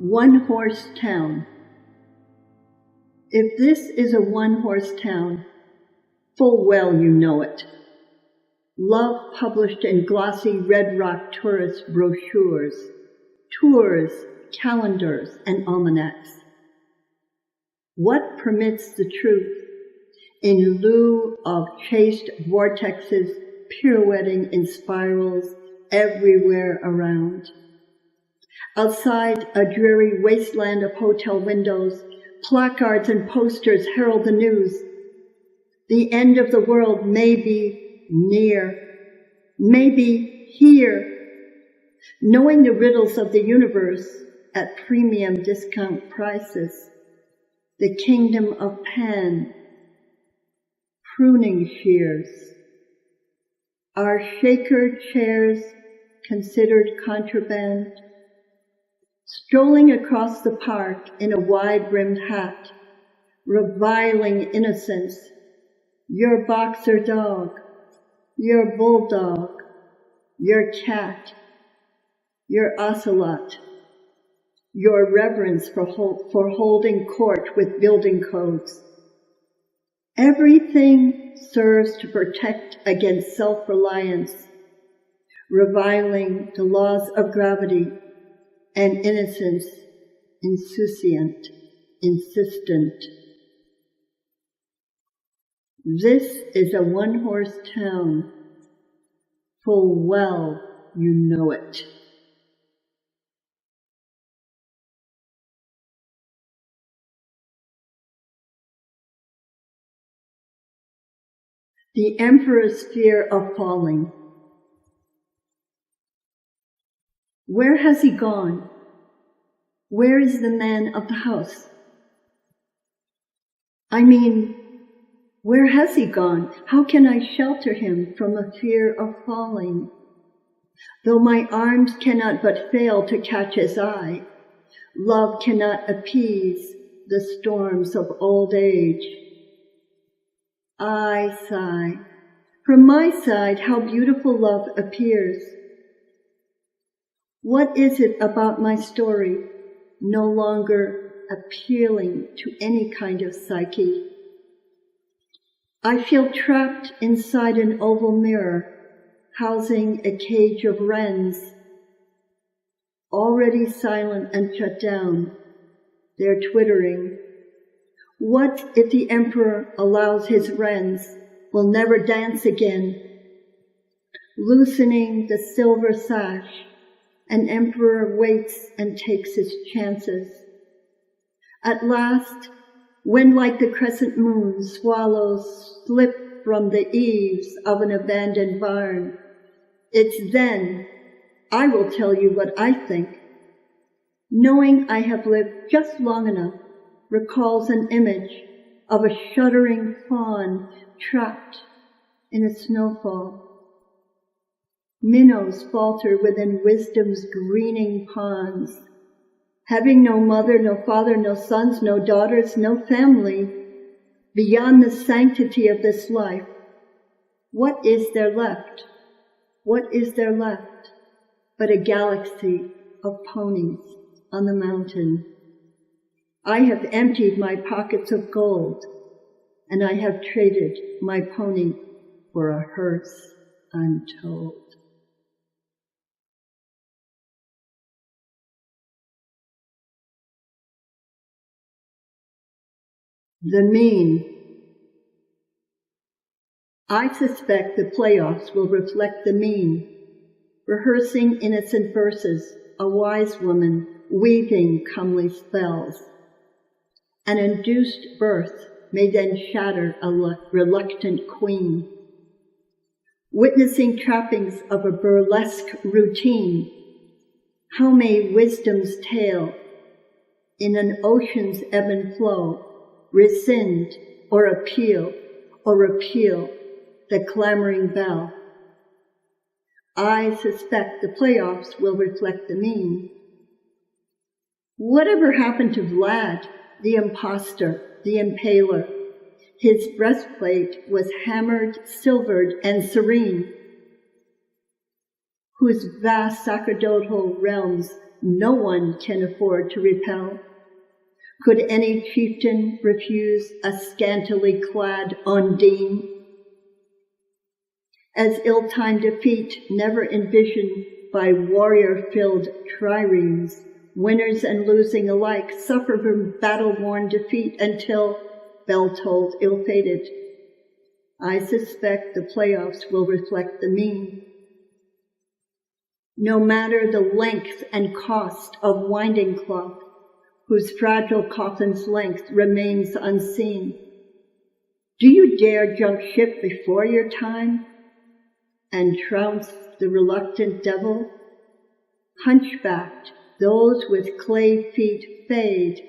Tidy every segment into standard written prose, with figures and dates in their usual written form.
One-horse town. If this is a one-horse town, full well you know it. Love published in glossy Red Rock tourist brochures, tours, calendars, and almanacs. What permits the truth in lieu of chaste vortexes pirouetting in spirals everywhere around? Outside a dreary wasteland of hotel windows, placards and posters herald the news. The end of the world may be near, maybe here. Knowing the riddles of the universe at premium discount prices, the kingdom of Pan, pruning shears. Are shaker chairs considered contraband? Strolling across the park in a wide-brimmed hat, reviling innocence, your boxer dog, your bulldog, your cat, your ocelot, your reverence for holding court with building codes. Everything serves to protect against self-reliance, reviling the laws of gravity and innocence, insouciant, insistent. This is a one-horse town. Full well you know it. The Emperor's fear of falling. Where has he gone? Where is the man of the house? I mean, where has he gone? How can I shelter him from a fear of falling? Though my arms cannot but fail to catch his eye, love cannot appease the storms of old age. I sigh. From my side, how beautiful love appears. What is it about my story no longer appealing to any kind of psyche? I feel trapped inside an oval mirror, housing a cage of wrens. Already silent and shut down, they're twittering. What if the emperor allows his wrens will never dance again? Loosening the silver sash, an emperor waits and takes his chances. At last, when like the crescent moon, swallows slip from the eaves of an abandoned barn, it's then I will tell you what I think. Knowing I have lived just long enough recalls an image of a shuddering fawn trapped in a snowfall. Minnows falter within wisdom's greening ponds, having no mother, no father, no sons, no daughters, no family. Beyond the sanctity of this life, what is there left? What is there left but a galaxy of ponies on the mountain? I have emptied my pockets of gold, and I have traded my pony for a hearse untold. The mean. I suspect the playoffs will reflect the mean. Rehearsing innocent verses, a wise woman weaving comely spells. An induced birth may then shatter a reluctant queen. Witnessing trappings of a burlesque routine, how may wisdom's tale, in an ocean's ebb and flow, rescind or repeal the clamoring bell? I suspect the playoffs will reflect the mean. Whatever happened to Vlad, the imposter, the impaler? His breastplate was hammered, silvered, and serene, whose vast sacerdotal realms no one can afford to repel. Could any chieftain refuse a scantily clad Undine? As ill-timed defeat never envisioned by warrior-filled triremes, winners and losing alike suffer from battle-worn defeat until bell-tolled ill-fated. I suspect the playoffs will reflect the mean. No matter the length and cost of winding cloth, whose fragile coffin's length remains unseen, do you dare jump ship before your time and trounce the reluctant devil? Hunchbacked, those with clay feet fade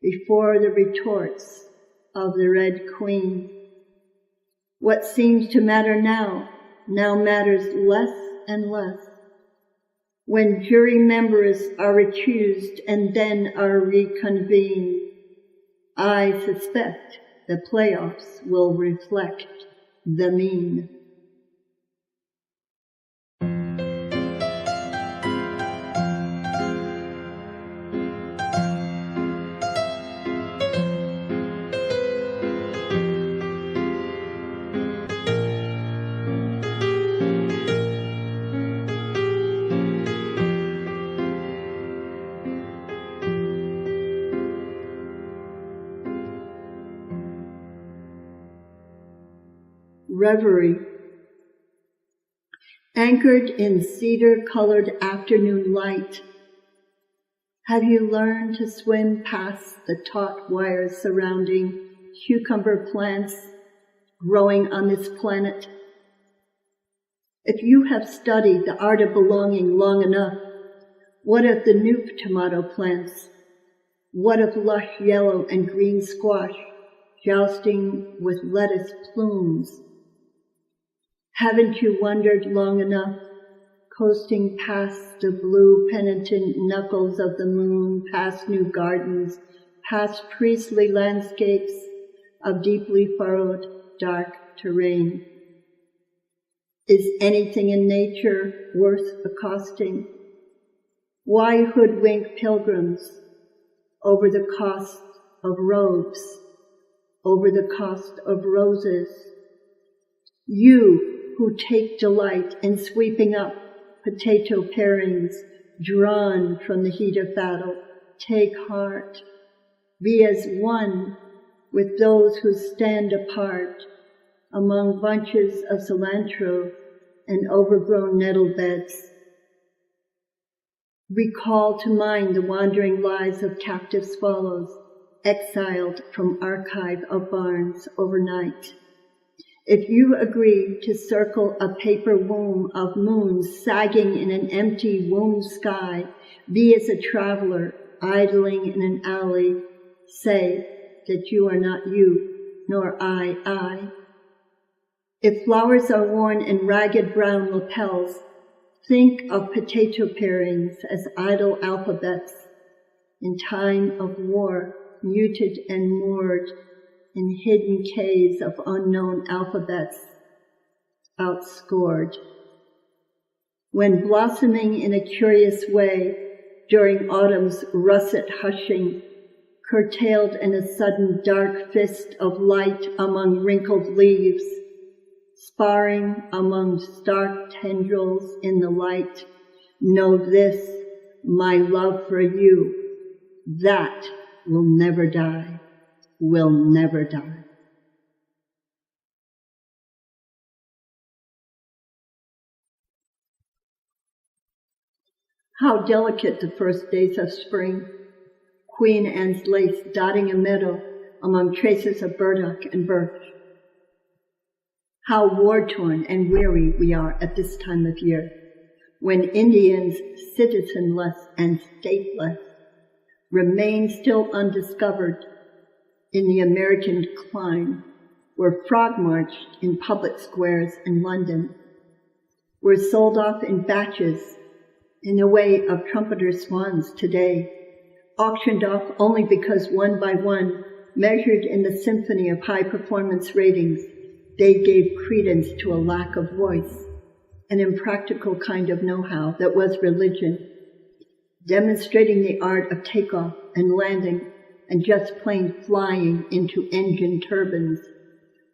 before the retorts of the Red Queen. What seems to matter now matters less and less. When jury members are recused and then are reconvened, I suspect the playoffs will reflect the mean. Reverie. Anchored in cedar-colored afternoon light, have you learned to swim past the taut wires surrounding cucumber plants growing on this planet? If you have studied the art of belonging long enough, what of the new tomato plants? What of lush yellow and green squash jousting with lettuce plumes? Haven't you wondered long enough, coasting past the blue penitent knuckles of the moon, past new gardens, past priestly landscapes of deeply furrowed, dark terrain? Is anything in nature worth accosting? Why hoodwink pilgrims over the cost of robes, over the cost of roses? You who take delight in sweeping up potato parings drawn from the heat of battle, take heart. Be as one with those who stand apart among bunches of cilantro and overgrown nettle beds. Recall to mind the wandering lives of captive swallows exiled from archive of barns overnight. If you agree to circle a paper womb of moons sagging in an empty womb sky, be as a traveler idling in an alley, say that you are not you, nor I. If flowers are worn in ragged brown lapels, think of potato parings as idle alphabets in time of war, muted and moored in hidden caves of unknown alphabets, outscored. When blossoming in a curious way during autumn's russet hushing, curtailed in a sudden dark fist of light among wrinkled leaves, sparring among stark tendrils in the light, know this, my love for you, that will never die. Will never die. How delicate the first days of spring, Queen Anne's lace dotting a meadow among traces of burdock and birch. How war-torn and weary we are at this time of year, when Indians, citizenless and stateless, remain still undiscovered in the American clime, were frog-marched in public squares in London, were sold off in batches in the way of trumpeter swans today, auctioned off only because one by one, measured in the symphony of high-performance ratings, they gave credence to a lack of voice, an impractical kind of know-how that was religion. demonstrating the art of takeoff and landing and just plain flying into engine turbines,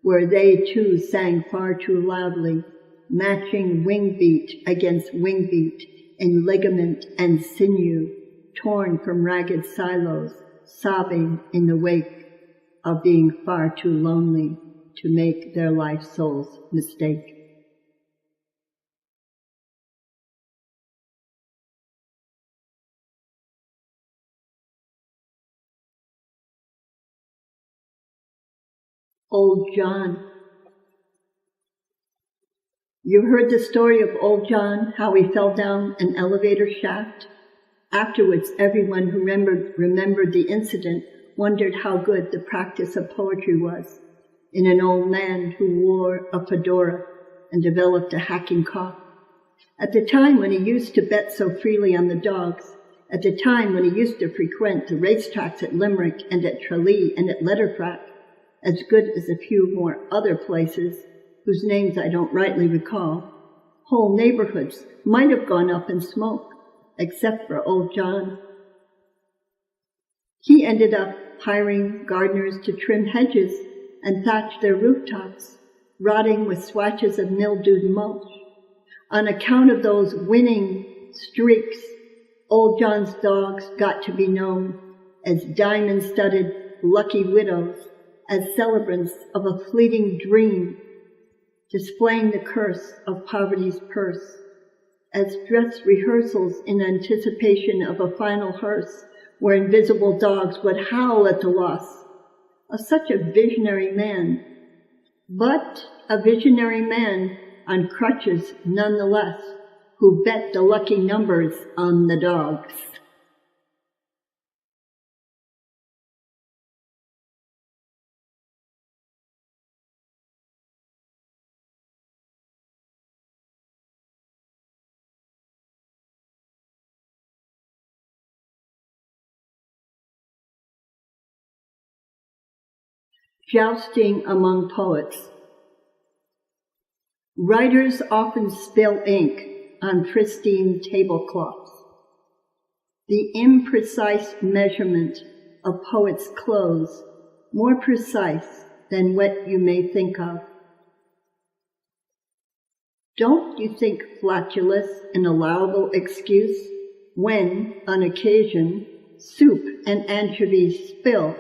where they too sang far too loudly, matching wing beat against wing beat in ligament and sinew, torn from ragged silos, sobbing in the wake of being far too lonely to make their life soul's mistake. Old John. You heard the story of Old John, how he fell down an elevator shaft? Afterwards, everyone who remembered the incident wondered how good the practice of poetry was in an old man who wore a fedora and developed a hacking cough. At the time when he used to bet so freely on the dogs, at the time when he used to frequent the racetracks at Limerick and at Tralee and at Letterfrack, as good as a few more other places, whose names I don't rightly recall, whole neighborhoods might have gone up in smoke, except for Old John. He ended up hiring gardeners to trim hedges and thatch their rooftops, rotting with swatches of mildewed mulch. On account of those winning streaks, Old John's dogs got to be known as diamond-studded lucky widows, as celebrants of a fleeting dream, displaying the curse of poverty's purse, as dress rehearsals in anticipation of a final hearse where invisible dogs would howl at the loss of such a visionary man, but a visionary man on crutches nonetheless, who bet the lucky numbers on the dogs. Jousting among poets. Writers often spill ink on pristine tablecloths. The imprecise measurement of poets' clothes, more precise than what you may think of. Don't you think flatulence an allowable excuse when, on occasion, soup and anchovies spill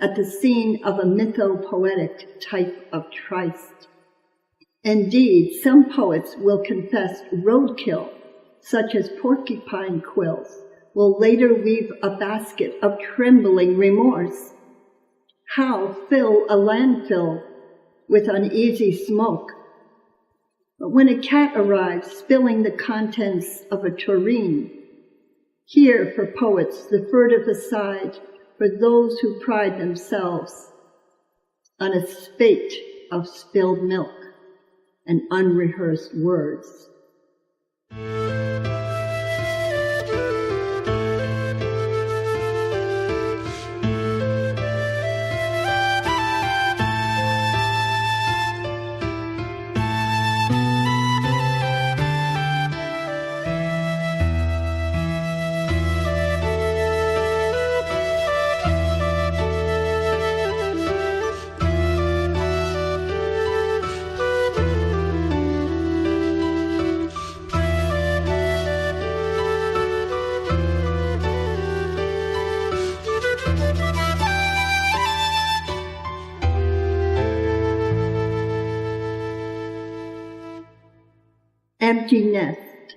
at the scene of a mythopoetic type of tryst? Indeed, some poets will confess roadkill, such as porcupine quills, will later weave a basket of trembling remorse. How fill a landfill with uneasy smoke? But when a cat arrives spilling the contents of a tureen, here for poets the furtive aside for those who pride themselves on a spate of spilled milk and unrehearsed words. Empty nest.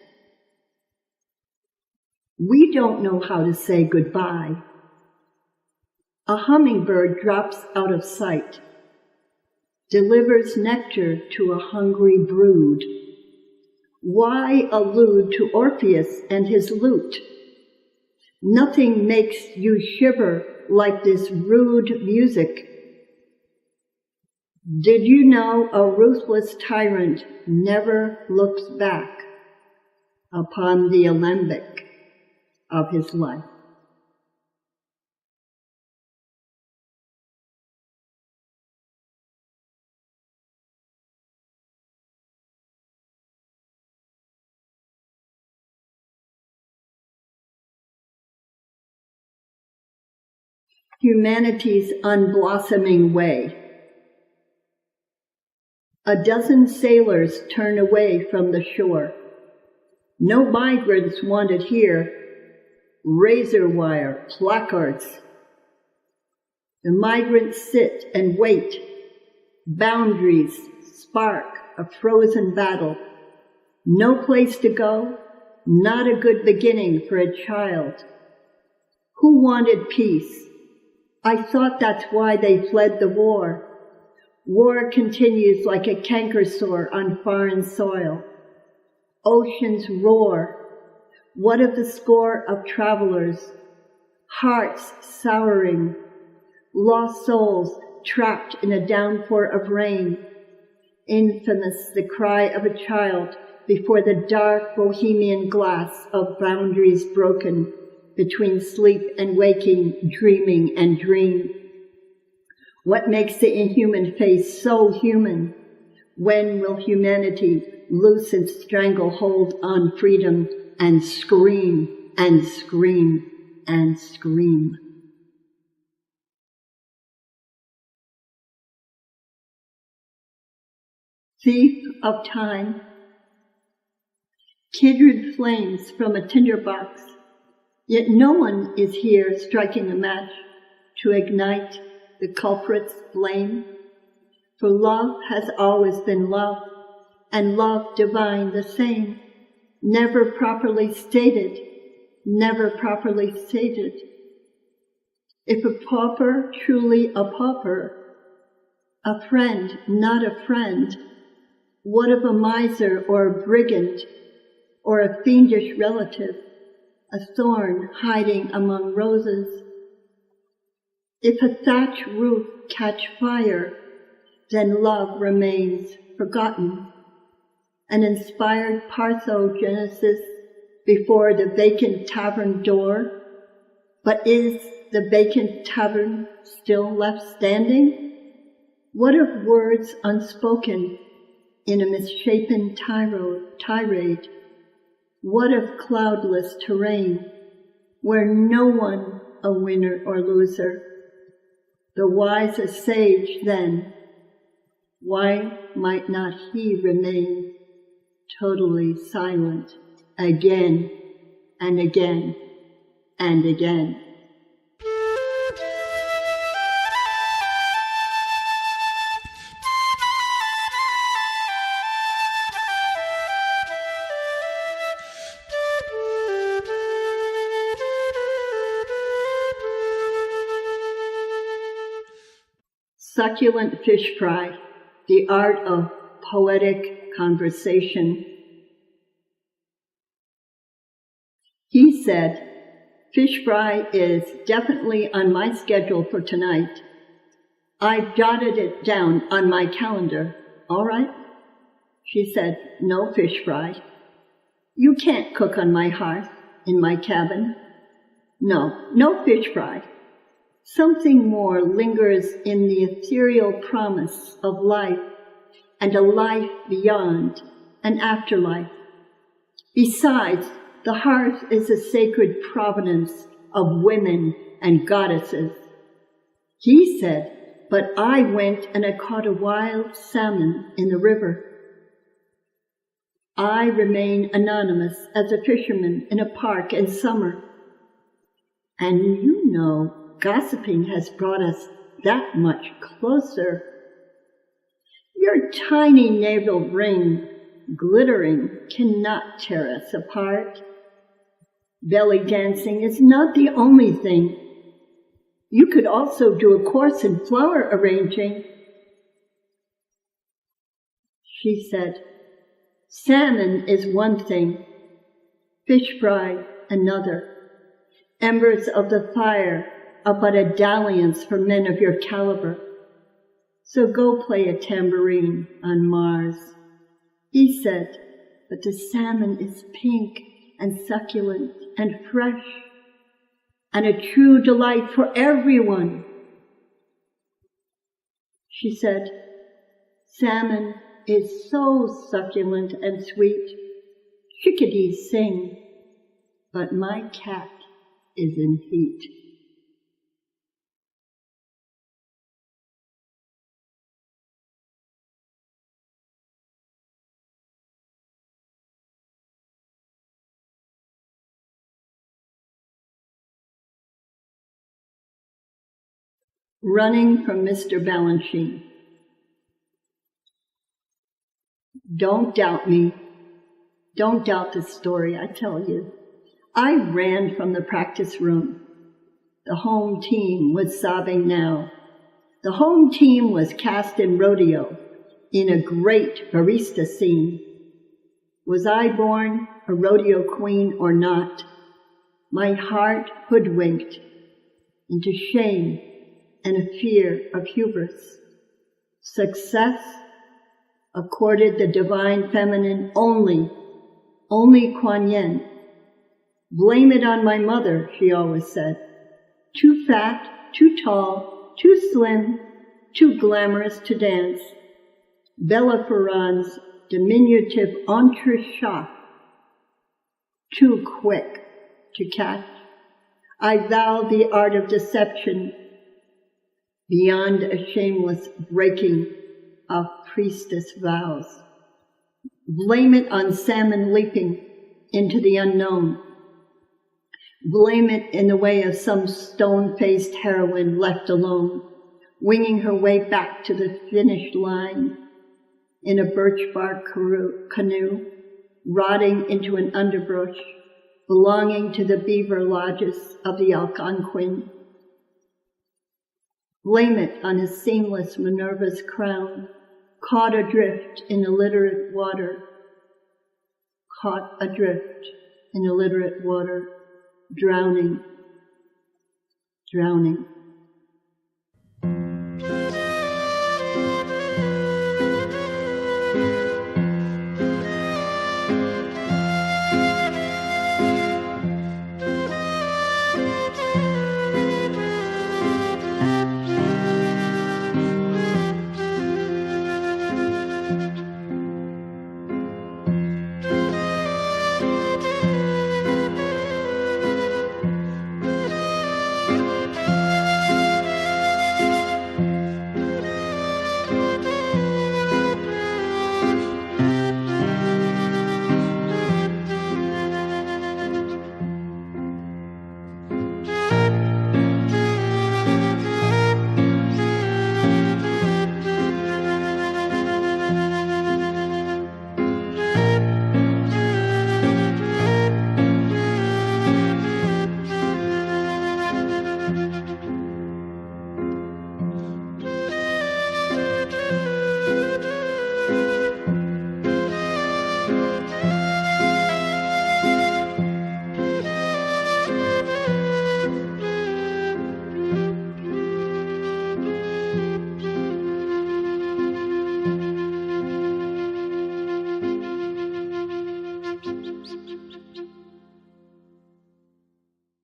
We don't know how to say goodbye. A hummingbird drops out of sight, delivers nectar to a hungry brood. Why allude to Orpheus and his lute? Nothing makes you shiver like this rude music. Did you know a ruthless tyrant never looks back upon the alembic of his life? humanity's unblossoming way. A dozen sailors turn away from the shore. No migrants wanted here. Razor wire, placards. The migrants sit and wait. Boundaries spark a frozen battle. No place to go, not a good beginning for a child. Who wanted peace? I thought that's why they fled the war. War continues like a canker sore on foreign soil. Oceans roar. What of the score of travelers? Hearts souring. Lost souls trapped in a downpour of rain. Infamous the cry of a child before the dark bohemian glass of boundaries broken between sleep and waking, dreaming and dream. What makes the inhuman face so human? When will humanity loose its stranglehold on freedom and scream and scream and scream? Thief of time, kindred flames from a tinderbox, yet no one is here striking a match to ignite the culprit's flame. For love has always been love, and love divine the same, never properly stated, never properly stated. If a pauper, truly a pauper, a friend, not a friend, what of a miser or a brigand, or a fiendish relative, a thorn hiding among roses? If a thatch roof catch fire, then love remains forgotten, an inspired parthogenesis before the vacant tavern door. But is the vacant tavern still left standing? What of words unspoken in a misshapen tirade? What of cloudless terrain, where no one a winner or loser? The wisest sage then, why might not he remain totally silent again and again and again? Succulent Fish Fry, the art of poetic conversation. He said, "Fish fry is definitely on my schedule for tonight. I've jotted it down on my calendar. All right?" She said, "No fish fry. You can't cook on my hearth in my cabin. No fish fry. Something more lingers in the ethereal promise of life and a life beyond, an afterlife. Besides, the hearth is a sacred provenance of women and goddesses." He said, "But I went and I caught a wild salmon in the river." I remain anonymous as a fisherman in a park in summer. And you know, gossiping has brought us that much closer. Your tiny navel ring, glittering, cannot tear us apart. Belly dancing is not the only thing. You could also do a course in flower arranging. She said, "Salmon is one thing, fish fry another. Embers of the fire are but a dalliance for men of your caliber. So go play a tambourine on Mars." He said, "But the salmon is pink and succulent and fresh, and a true delight for everyone." She said, "Salmon is so succulent and sweet. Chickadees sing, but my cat is in heat." Running from Mr. Balanchine. Don't doubt me. Don't doubt the story I tell you. I ran from the practice room. The home team was sobbing now. The home team was cast in rodeo in a great barista scene. Was I born a rodeo queen or not? My heart hoodwinked into shame and a fear of hubris. Success accorded the divine feminine only Kuan Yin. Blame it on my mother, she always said. Too fat, too tall, too slim, too glamorous to dance. Bella Ferran's diminutive entrechat. Too quick to catch. I vow the art of deception beyond a shameless breaking of priestess vows. Blame it on salmon leaping into the unknown. Blame it in the way of some stone-faced heroine left alone, winging her way back to the finish line in a birch bark canoe, rotting into an underbrush belonging to the beaver lodges of the Algonquin. Blame it on his seamless Minerva's crown, caught adrift in illiterate water, drowning, drowning.